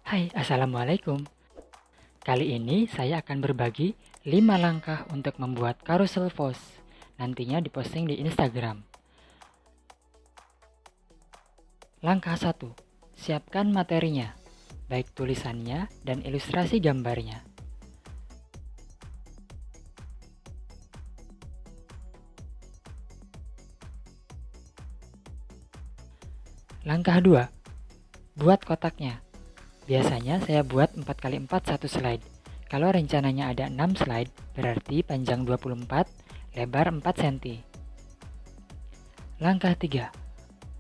Hai, Assalamualaikum. Kali ini saya akan berbagi 5 langkah untuk membuat carousel post. Nantinya diposting di Instagram. Langkah 1. Siapkan materinya, baik tulisannya dan ilustrasi gambarnya. Langkah 2. Buat kotaknya. Biasanya saya buat 4x4 satu slide. Kalau rencananya ada 6 slide, berarti panjang 24, lebar 4 cm. Langkah 3.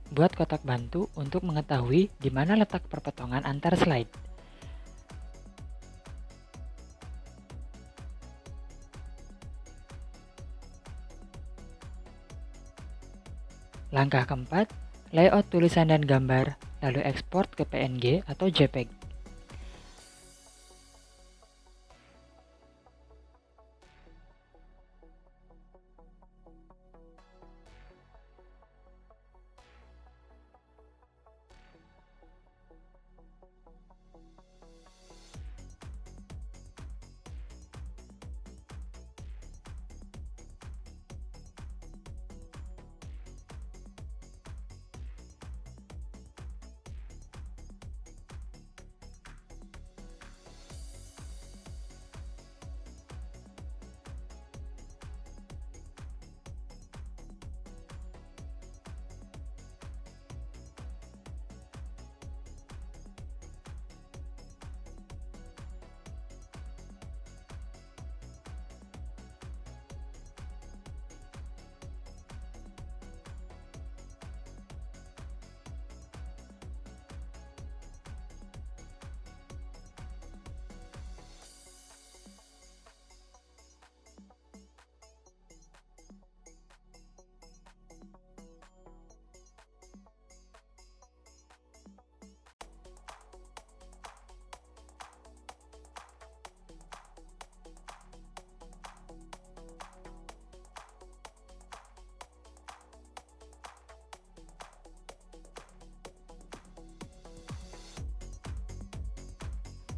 Buat kotak bantu untuk mengetahui di mana letak perpotongan antar slide. Langkah keempat, layout tulisan dan gambar, lalu ekspor ke PNG atau JPEG.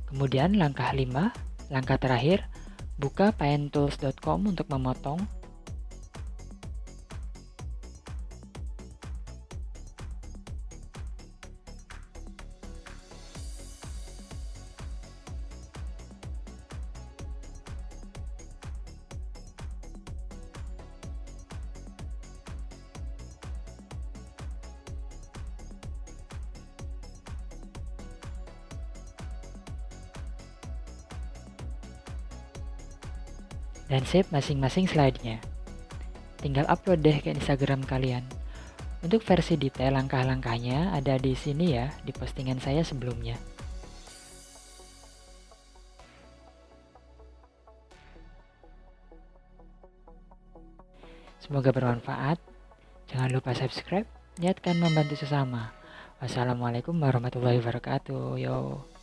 Kemudian langkah 5, langkah terakhir, buka paintools.com untuk memotong. Dan save masing-masing slide-nya. Tinggal upload deh ke Instagram kalian. Untuk versi detail langkah-langkahnya ada di sini ya, di postingan saya sebelumnya. Semoga bermanfaat. Jangan lupa subscribe, niatkan membantu sesama. Wassalamualaikum warahmatullahi wabarakatuh. Yo.